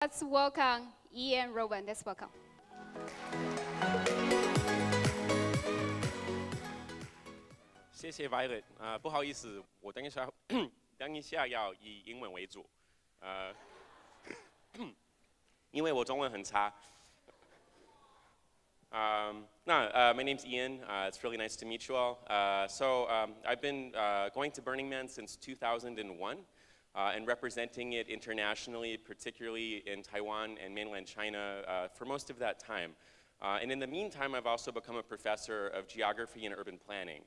Let's welcome Ian Rowen. Let's welcome. 谢谢 Violet 不好意思，我等一下要以英文为主，因为我中文很差。My name's Ian. It's really nice to meet you all. I've been going to Burning Man since 2001 and representing it internationally, particularly in Taiwan and mainland China for most of that time. And in the meantime, I've also become a professor of geography and urban planning.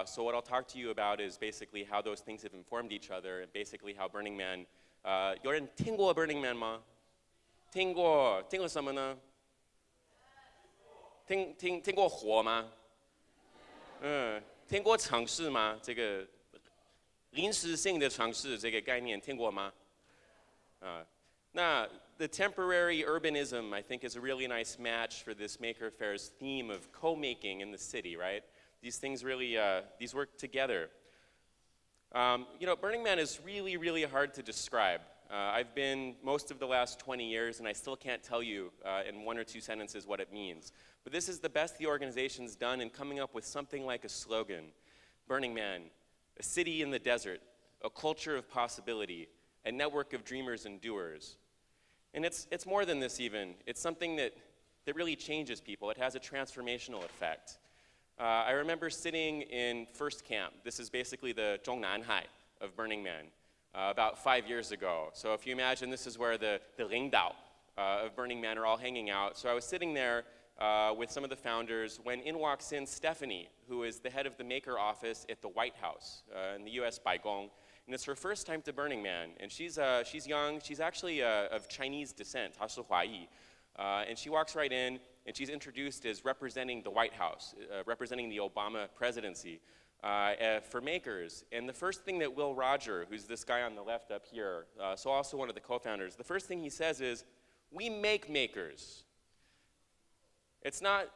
So what I'll talk to you about is basically how those things have informed each other and basically how Burning Man, 有人听过 Burning Man 吗？听过什么呢？听过火吗？听过城市吗？这个临时性的城市这个概念听过吗？那 the temporary urbanism, I think, is a really nice match for this Maker Faire's theme of co-making in the city, right? These things really, these work together. Burning Man is really, really hard to describe. I've been most of the last 20 years, and I still can't tell you in one or two sentences what it means. But this is the best the organization's done in coming up with something like a slogan. Burning Man, a city in the desert, a culture of possibility, a network of dreamers and doers. And it's more than this even. It's something that really changes people. It has a transformational effect. I remember sitting in first camp. This is basically the Zhongnanhai of Burning Man about 5 years ago. So if you imagine this is where the Lingdao of Burning Man are all hanging out. So I was sitting there with some of the founders when in walks in Stephanie, who is the head of the Maker office at the White House in the US Baigong. And it's her first time to Burning Man. And she's young. She's actually of Chinese descent, 她是华裔. And she walks right in, and she's introduced as representing the White House, representing the Obama presidency for makers. And the first thing that Will Roger, who's this guy on the left up here, so also one of the co-founders, the first thing he says is, we make makers. It's not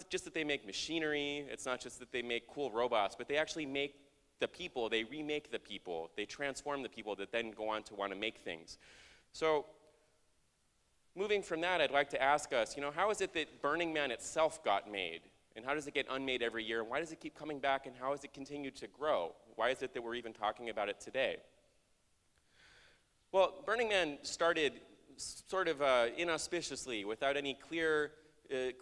just that they make machinery, it's not just that they make cool robots, but they actually make the people, they remake the people, they transform the people that then go on to want to make things. So, moving from that, I'd like to ask us, how is it that Burning Man itself got made? And how does it get unmade every year? And why does it keep coming back? And how has it continued to grow? Why is it that we're even talking about it today? Well, Burning Man started sort of inauspiciously, without any clear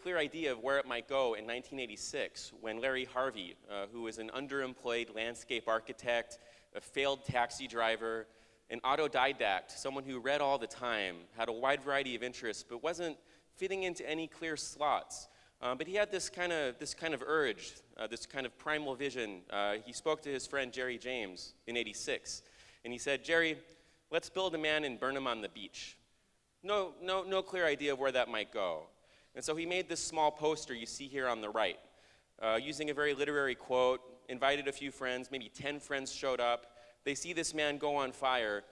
idea of where it might go in 1986, when Larry Harvey, who was an underemployed landscape architect, a failed taxi driver, an autodidact, someone who read all the time, had a wide variety of interests, but wasn't fitting into any clear slots. But he had this kind of urge, this kind of primal vision. He spoke to his friend Jerry James in '86, and he said, "Jerry, let's build a man and burn him on the beach." No clear idea of where that might go. And so he made this small poster you see here on the right, using a very literary quote, invited a few friends, maybe 10 friends showed up. They see this man go on fire.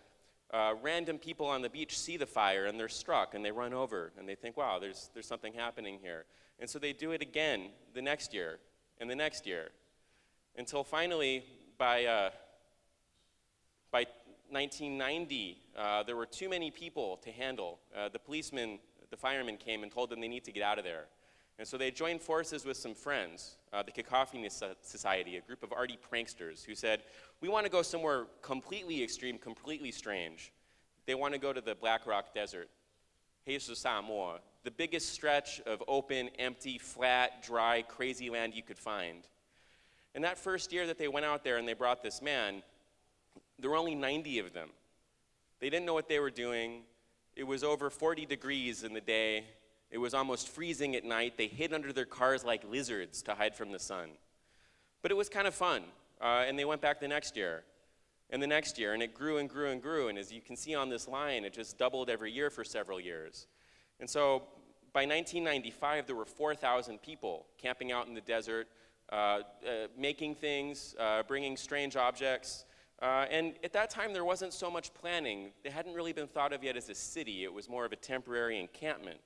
Random people on the beach see the fire and they're struck and they run over and they think, wow, there's something happening here. And so they do it again the next year and the next year until finally by 1990, there were too many people to handle. The firemen came and told them they need to get out of there. And so they joined forces with some friends, the Cacophony Society, a group of arty pranksters who said, we want to go somewhere completely extreme, completely strange. They want to go to the Black Rock Desert, 黑石沙漠, the biggest stretch of open, empty, flat, dry, crazy land you could find. And that first year that they went out there and they brought this man, there were only 90 of them. They didn't know what they were doing. It was over 40 degrees in the day. It was almost freezing at night. They hid under their cars like lizards to hide from the sun. But it was kind of fun. And they went back the next year, and the next year, and it grew and grew and grew. And as you can see on this line, it just doubled every year for several years. And so by 1995, there were 4,000 people camping out in the desert, making things, bringing strange objects. And at that time, there wasn't so much planning. They hadn't really been thought of yet as a city. It was more of a temporary encampment.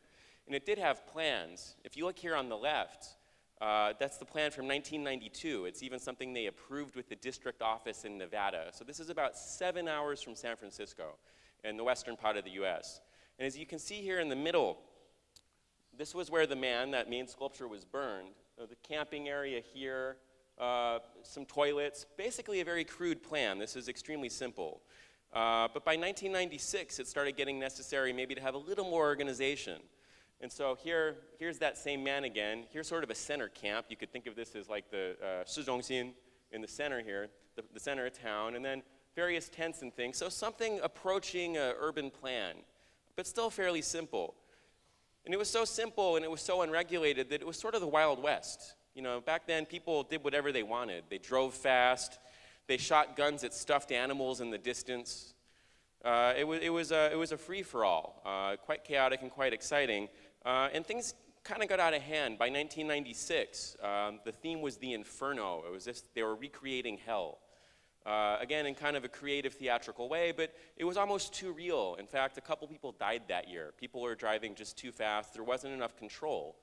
And it did have plans. If you look here on the left, that's the plan from 1992. It's even something they approved with the district office in Nevada. So this is about 7 hours from San Francisco. in the western part of the US. And as you can see here in the middle, this was where the man, that main sculpture, was burned. The camping area here, some toilets, basically a very crude plan. This is extremely simple. But by 1996, it started getting necessary maybe to have a little more organization. And so here's that same man again. Here's sort of a center camp. You could think of this as like the Shizhongxin in the center here, the center of town, and then various tents and things. So something approaching an urban plan, but still fairly simple. And it was so simple and it was so unregulated that it was sort of the Wild West. You know, back then people did whatever they wanted. They drove fast. They shot guns at stuffed animals in the distance. It was a free-for-all, quite chaotic and quite exciting. And things kind of got out of hand. By 1996, the theme was the Inferno. It was just, they were recreating hell. Again, in kind of a creative, theatrical way, but it was almost too real. In fact, a couple people died that year. People were driving just too fast. There wasn't enough control.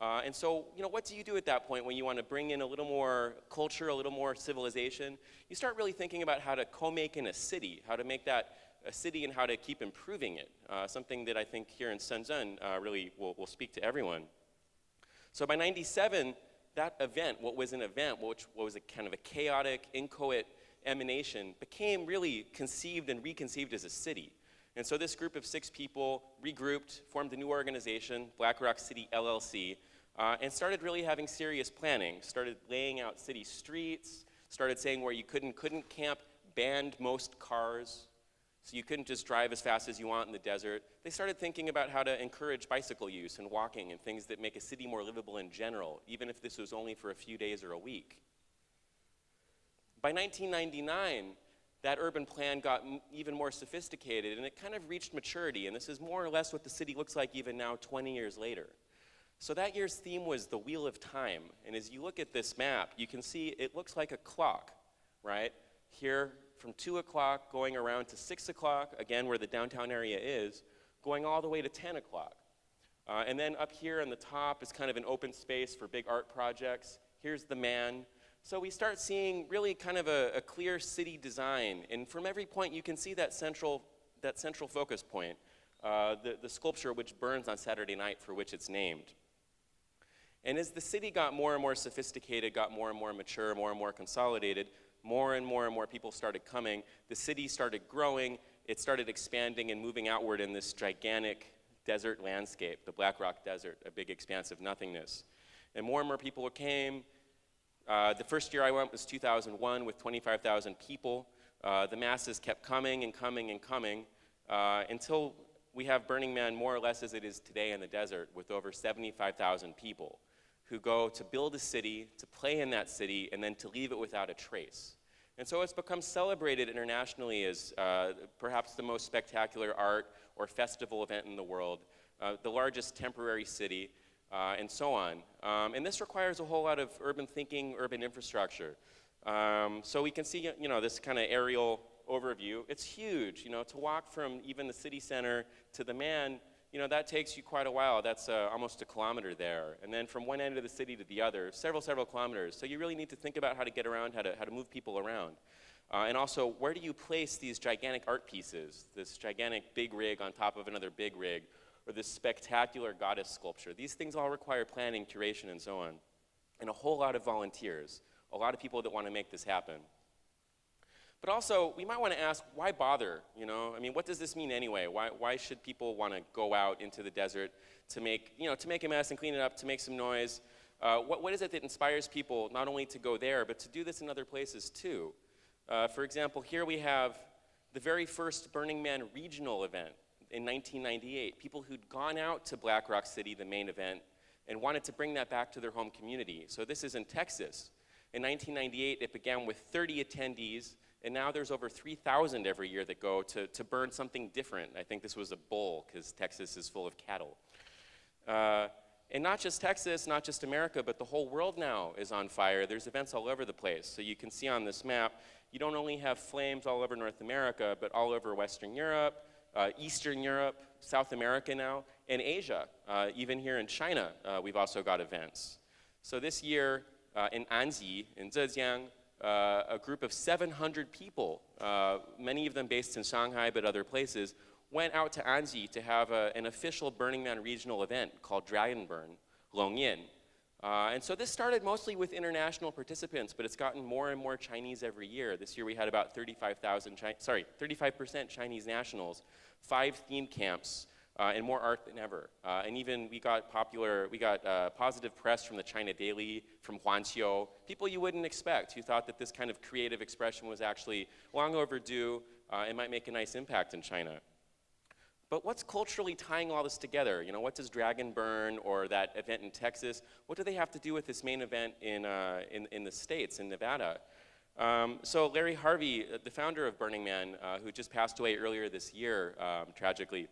And so, you know, what do you do at that point when you want to bring in a little more culture, a little more civilization? You start really thinking about how to co-make in a city, how to make that a city and how to keep improving it, something that I think here in Shenzhen really will speak to everyone. So by 97, that event, what was an event, which was a kind of a chaotic, inchoate emanation, became really conceived and reconceived as a city. And so this group of 6 people regrouped, formed a new organization, Black Rock City LLC, and started really having serious planning, started laying out city streets, started saying where you couldn't camp, banned most cars, so you couldn't just drive as fast as you want in the desert. They started thinking about how to encourage bicycle use and walking and things that make a city more livable in general, even if this was only for a few days or a week. By 1999, that urban plan got even more sophisticated, and it kind of reached maturity, and this is more or less what the city looks like even now, 20 years later. So that year's theme was the Wheel of Time, and as you look at this map, you can see it looks like a clock, right? Here, from 2 o'clock, going around to 6 o'clock, again where the downtown area is, going all the way to 10 o'clock. And then up here on the top is kind of an open space for big art projects. Here's the man. So we start seeing really kind of a clear city design, and from every point you can see that central focus point, the sculpture which burns on Saturday night, for which it's named. And as the city got more and more sophisticated, got more and more mature, more and more consolidated, more and more people started coming, the city started growing, it started expanding and moving outward in this gigantic desert landscape, the Black Rock Desert, a big expanse of nothingness. And more people came. The first year I went was 2001 with 25,000 people. The masses kept coming and coming and coming until we have Burning Man more or less as it is today in the desert, with over 75,000 people who go to build a city, to play in that city, and then to leave it without a trace. And so it's become celebrated internationally as perhaps the most spectacular art or festival event in the world, the largest temporary city, and so on. And this requires a whole lot of urban thinking, urban infrastructure. So we can see, you know, this kind of aerial overview. It's huge, you know, to walk from even the city center to the man, you know, that takes you quite a while. That's almost a kilometer there. And then from one end of the city to the other, several kilometers. So you really need to think about how to get around, how to move people around. And also, where do you place these gigantic art pieces, this gigantic big rig on top of another big rig, or this spectacular goddess sculpture? These things all require planning, curation, and so on. And a whole lot of volunteers, a lot of people that want to make this happen. But also, we might want to ask, why bother? You know, I mean, what does this mean anyway? Why should people want to go out into the desert to make, you know, to make a mess and clean it up, to make some noise? What is it that inspires people not only to go there, but to do this in other places too? For example, here we have the very first Burning Man regional event in 1998. People who'd gone out to Black Rock City, the main event, and wanted to bring that back to their home community. So this is in Texas. In 1998, it began with 30 attendees, and now there's over 3,000 every year that go to burn something different. I think this was a bull, because Texas is full of cattle. And not just Texas, not just America, but the whole world now is on fire. There's events all over the place. So you can see on this map, you don't only have flames all over North America, but all over Western Europe, Eastern Europe, South America now, and Asia. Even here in China, we've also got events. So this year in Anji, in Zhejiang, a group of 700 people, many of them based in Shanghai but other places, went out to Anji to have an official Burning Man regional event called Dragon Burn, Longyan. And so this started mostly with international participants, but it's gotten more and more Chinese every year. This year we had about 35% Chinese nationals, 5 theme camps, and more art than ever. And even we got positive press from the China Daily, from Huanqiu, people you wouldn't expect who thought that this kind of creative expression was actually long overdue and might make a nice impact in China. But what's culturally tying all this together? You know, what does Dragon Burn or that event in Texas, what do they have to do with this main event in the States, in Nevada? So Larry Harvey, the founder of Burning Man, who just passed away earlier this year, tragically,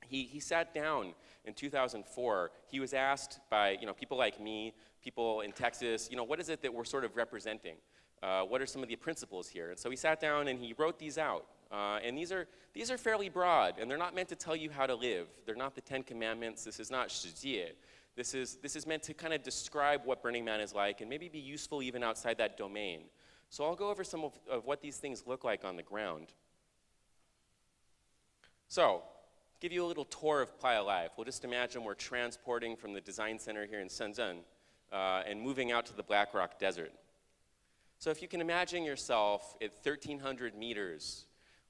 he sat down in 2004. He was asked by people like me, people in Texas, what is it that we're sort of representing? What are some of the principles here? And so he sat down and he wrote these out. And these are fairly broad, and they're not meant to tell you how to live. They're not the 10 Commandments. This is not 世界. This is meant to kind of describe what Burning Man is like and maybe be useful even outside that domain. So I'll go over some of what these things look like on the ground. So, give you a little tour of Playa Life. We'll just imagine we're transporting from the design center here in Shenzhen and moving out to the Black Rock Desert. So if you can imagine yourself at 1,300 meters,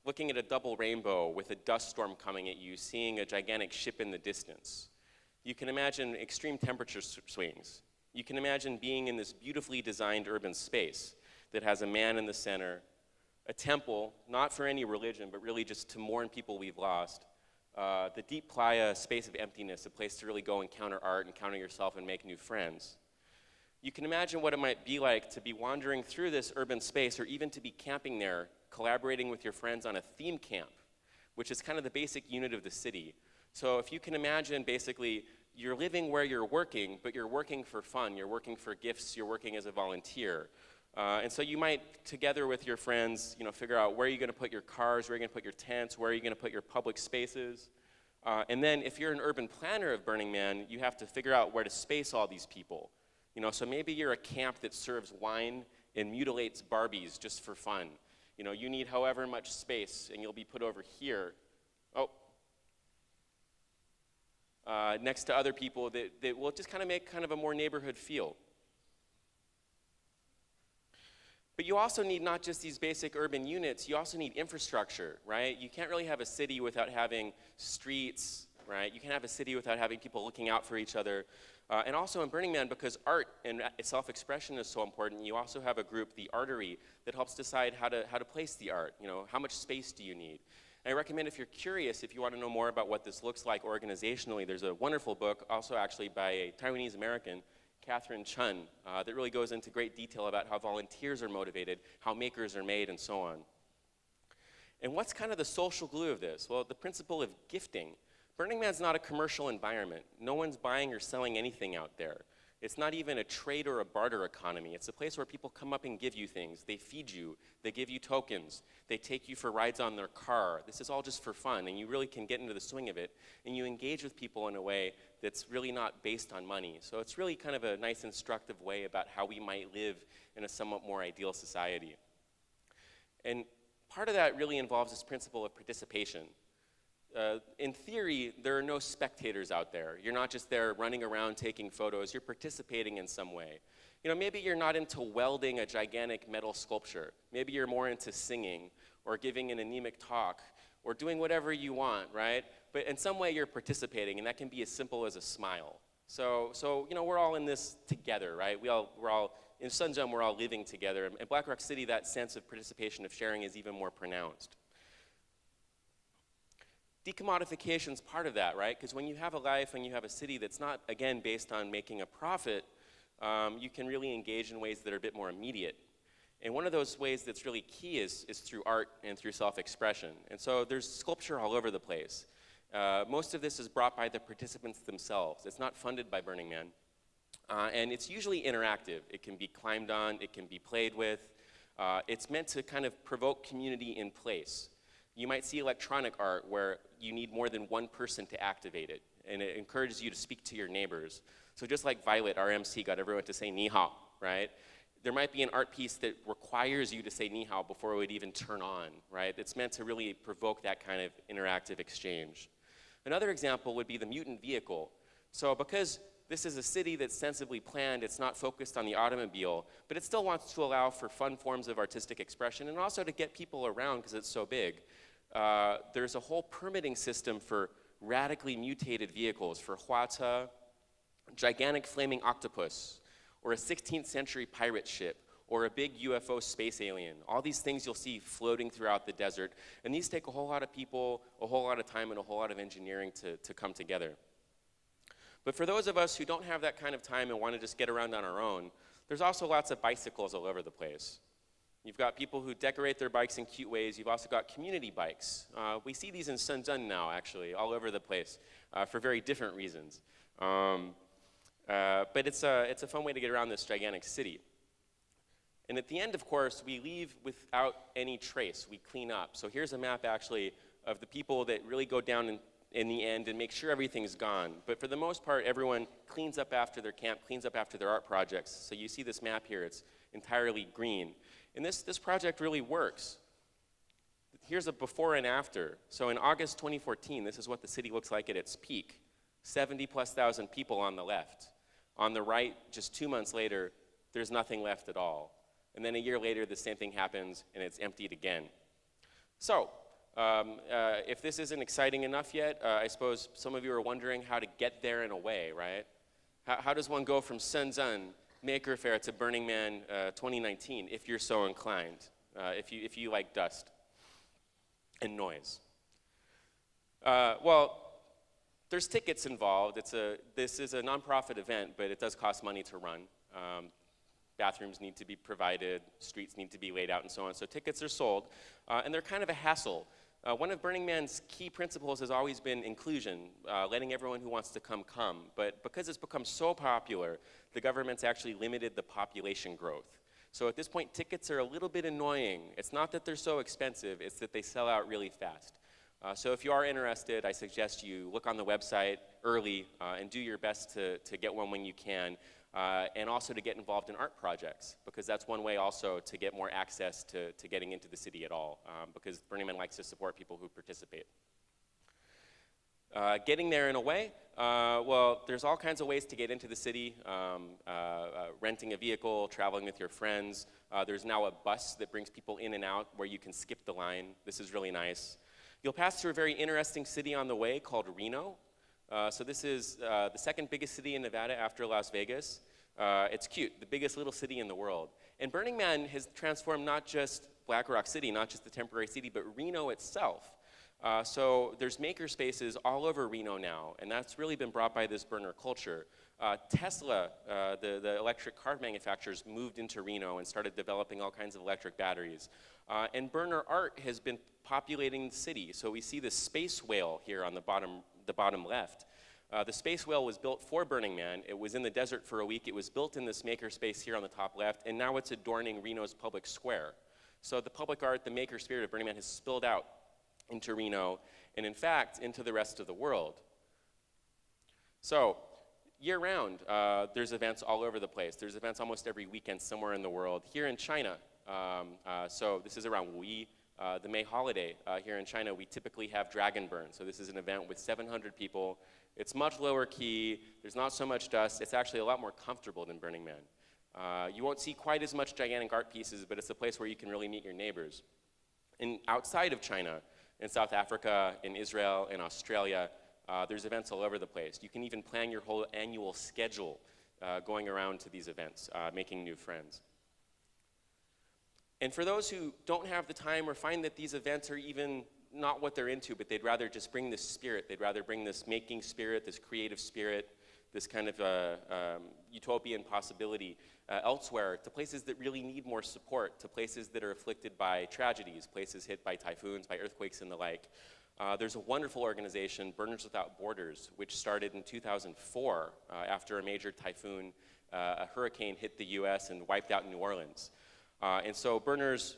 looking at a double rainbow with a dust storm coming at you, seeing a gigantic ship in the distance. You can imagine extreme temperature swings. You can imagine being in this beautifully designed urban space that has a man in the center, a temple, not for any religion, but really just to mourn people we've lost, the deep playa, space of emptiness, a place to really go encounter art, encounter yourself, and make new friends. You can imagine what it might be like to be wandering through this urban space, or even to be camping there, collaborating with your friends on a theme camp, which is kind of the basic unit of the city. So if you can imagine, basically, you're living where you're working, but you're working for fun, you're working for gifts, you're working as a volunteer. And so you might, together with your friends, figure out where you're going to put your cars, where you're going to put your tents, where you're going to put your public spaces. And then if you're an urban planner of Burning Man, you have to figure out where to space all these people. So maybe you're a camp that serves wine and mutilates Barbies just for fun. You need however much space, and you'll be put over here. Next to other people that will just kind of make kind of a more neighborhood feel. But you also need not just these basic urban units, you also need infrastructure, right? You can't really have a city without having streets, right? You can't have a city without having people looking out for each other. And also in Burning Man, because art and self-expression is so important, you also have a group, the Artery, that helps decide how to place the art. How much space do you need? And I recommend, if you're curious, if you want to know more about what this looks like organizationally, there's a wonderful book, also actually by a Taiwanese American, Catherine Chun, that really goes into great detail about how volunteers are motivated, how makers are made, and so on. And what's kind of the social glue of this? Well, the principle of gifting. Burning Man's not a commercial environment. No one's buying or selling anything out there. It's not even a trade or a barter economy. It's a place where people come up and give you things. They feed you. They give you tokens. They take you for rides on their car. This is all just for fun, and you really can get into the swing of it. And you engage with people in a way that's really not based on money. So it's really kind of a nice instructive way about how we might live in a somewhat more ideal society. And part of that really involves this principle of participation. In theory, there are no spectators out there. You're not just there running around taking photos. You're participating in some way. Maybe you're not into welding a gigantic metal sculpture. Maybe you're more into singing or giving an anemic talk or doing whatever you want, right? But in some way, you're participating, and that can be as simple as a smile. So we're all in this together, right? We're all in Shenzhen. We're all living together. In Black Rock City, that sense of participation, of sharing, is even more pronounced. Decommodification is part of that, right? Because when you have a life and you have a city that's not, again, based on making a profit, you can really engage in ways that are a bit more immediate. And one of those ways that's really key is through art and through self-expression. And so there's sculpture all over the place. Most of this is brought by the participants themselves. It's not funded by Burning Man. And it's usually interactive. It can be climbed on, it can be played with. It's meant to kind of provoke community in place. You might see electronic art where you need more than one person to activate it, and it encourages you to speak to your neighbors. So just like Violet, our MC, got everyone to say ni hao, right? there might be an art piece that requires you to say ni hao before it would even turn on, right? It's meant to really provoke that kind of interactive exchange. Another example would be the mutant vehicle. So because this is a city that's sensibly planned, it's not focused on the automobile, but it still wants to allow for fun forms of artistic expression and also to get people around because it's so big. There's a whole permitting system for radically mutated vehicles, for huata, gigantic flaming octopus, or a 16th century pirate ship, or a big UFO space alien. All these things you'll see floating throughout the desert, and these take a whole lot of people, a whole lot of time, and a whole lot of engineering to come together. But for those of us who don't have that kind of time and want to just get around on our own, there's also lots of bicycles all over the place. You've got people who decorate their bikes in cute ways. You've also got community bikes. We see these in Shenzhen now, actually, all over the place, for very different reasons. But it's a fun way to get around this gigantic city. And at the end, of course, we leave without any trace. We clean up. So here's a map, actually, of the people that really go down in the end and make sure everything's gone. But for the most part, everyone cleans up after their camp, cleans up after their art projects. So you see this map here. It's entirely green. And this project really works. Here's a before and after. So in August 2014, this is what the city looks like at its peak. 70,000+ people on the left. On the right, just 2 months later, there's nothing left at all. And then a year later, the same thing happens, and it's emptied again. So, if this isn't exciting enough yet, I suppose some of you are wondering how to get there in a way, right? How does one go from Shenzhen Maker Faire to Burning Man 2019, if you're so inclined, if you like dust and noise? Well, there's tickets involved. This is a nonprofit event, but it does cost money to run. Bathrooms need to be provided, streets need to be laid out, and so on. So tickets are sold, and they're kind of a hassle. One of Burning Man's key principles has always been inclusion, letting everyone who wants to come. But because it's become so popular, the government's actually limited the population growth. So at this point, tickets are a little bit annoying. It's not that they're so expensive, it's that they sell out really fast. So if you are interested, I suggest you look on the website early and do your best to get one when you can, and also to get involved in art projects, because that's one way also to get more access to getting into the city at all, because Burning Man likes to support people who participate. Getting there in a way, well, there's all kinds of ways to get into the city. Renting a vehicle, traveling with your friends. There's now a bus that brings people in and out where you can skip the line. This is really nice. You'll pass through a very interesting city on the way called Reno. So this is the second biggest city in Nevada after Las Vegas. It's cute, the biggest little city in the world. And Burning Man has transformed not just Black Rock City, not just the temporary city, but Reno itself. So there's maker spaces all over Reno now, and that's really been brought by this burner culture. Tesla, the electric car manufacturers, moved into Reno and started developing all kinds of electric batteries. And burner art has been populating the city. So we see this space whale here on the bottom left. The space whale was built for Burning Man. It was in the desert for a week. It was built in this maker space here on the top left, and now it's adorning Reno's public square. So the public art, the maker spirit of Burning Man has spilled out into Reno, and in fact, into the rest of the world. So, year-round, there's events all over the place. There's events almost every weekend somewhere in the world. Here in China, so this is around Wuyi, the May holiday here in China, we typically have Dragon Burn. So this is an event with 700 people. It's much lower key. There's not so much dust. It's actually a lot more comfortable than Burning Man. You won't see quite as much gigantic art pieces, but it's a place where you can really meet your neighbors. And outside of China, in South Africa, in Israel, in Australia, there's events all over the place. You can even plan your whole annual schedule going around to these events, making new friends. And for those who don't have the time or find that these events are even not what they're into, but they'd rather just bring this spirit, they'd rather bring this making spirit, this creative spirit, this kind of utopian possibility elsewhere, to places that really need more support, to places that are afflicted by tragedies, places hit by typhoons, by earthquakes and the like. There's a wonderful organization, Burners Without Borders, which started in 2004 after a major typhoon, a hurricane hit the US and wiped out New Orleans. And so burners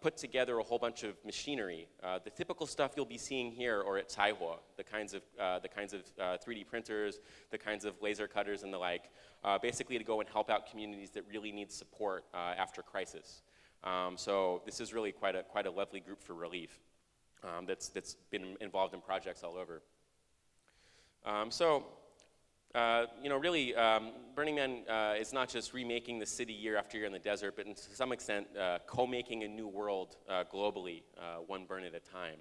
put together a whole bunch of machinery. The typical stuff you'll be seeing here or at Taihuo, the kinds of 3D printers, the kinds of laser cutters and the like, basically to go and help out communities that really need support after crisis. So this is really quite a lovely group for relief that's been involved in projects all over. Really, Burning Man is not just remaking the city year after year in the desert, but to some extent, co-making a new world globally, one burn at a time.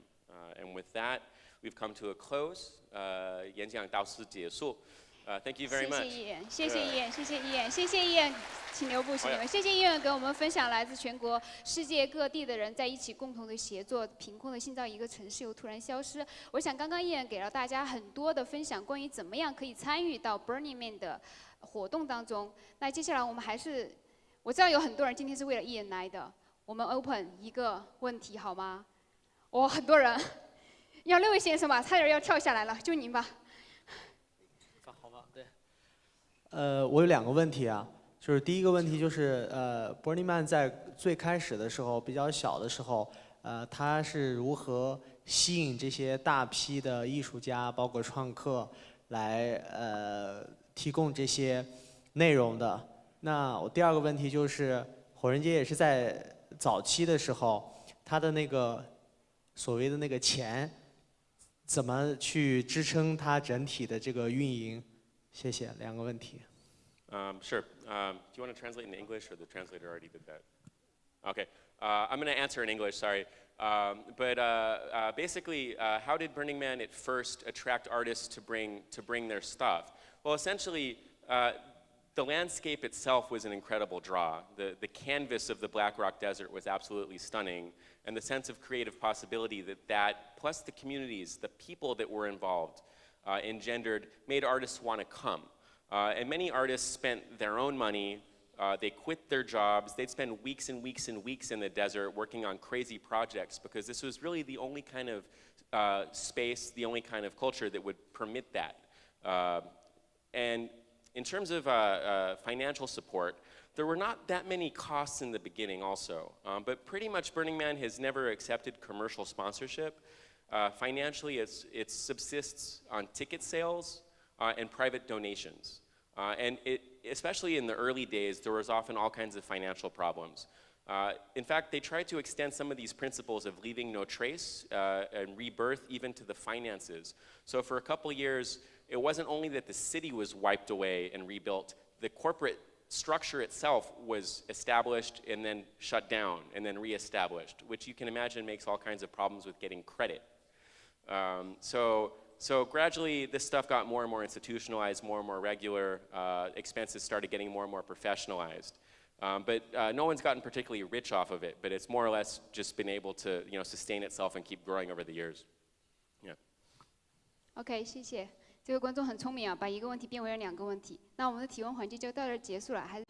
And with that, we've come to a close. 演讲到此结束。Thank you very much. 谢谢议员，谢谢议员，谢谢议员，请留步，请留步。谢谢议员给我们分享来自全国、世界各地的人在一起共同的协作，凭空的新造一个城市又突然消失。我想刚刚议员给了大家很多的分享，关于怎么样可以参与到 Burning Man 的活动当中。那接下来我们还是，我知道有很多人今天是为了议员来的，我们 open 一个问题好吗？很多人，要6位先生吧，差点要跳下来了，就您吧。 我有2个问题啊，就是第一个问题就是Burning Man 在最开始的时候比较小的时候，它是如何吸引这些大批的艺术家，包括创客来提供这些内容的？那我第2个问题就是火人节也是在早期的时候，它的那个所谓的那个钱怎么去支撑它整体的这个运营？ 谢谢，2个问题。Sure. Do you want to translate in English, or the translator already did that? Okay. I'm going to answer in English. Sorry. Basically, how did Burning Man at first attract artists to bring their stuff? Well, essentially, the landscape itself was an incredible draw. The canvas of the Black Rock Desert was absolutely stunning, and the sense of creative possibility that plus the communities, the people that were involved. Engendered, made artists want to come. And many artists spent their own money, they quit their jobs, they'd spend weeks and weeks and weeks in the desert working on crazy projects because this was really the only kind of space, the only kind of culture that would permit that. And in terms of financial support, there were not that many costs in the beginning also, but pretty much Burning Man has never accepted commercial sponsorship. Financially, it subsists on ticket sales and private donations. And especially in the early days, there was often all kinds of financial problems. In fact, they tried to extend some of these principles of leaving no trace and rebirth even to the finances. So for a couple years, it wasn't only that the city was wiped away and rebuilt, the corporate structure itself was established and then shut down and then reestablished, which you can imagine makes all kinds of problems with getting credit. So gradually, this stuff got more and more institutionalized, more and more regular. Expenses started getting more and more professionalized. But no one's gotten particularly rich off of it, but it's more or less just been able to sustain itself and keep growing over the years. Yeah. OK， 谢谢。这位观众很聪明啊，把一个问题变为了2个问题。那我们的提问环节就到这儿结束了，还是。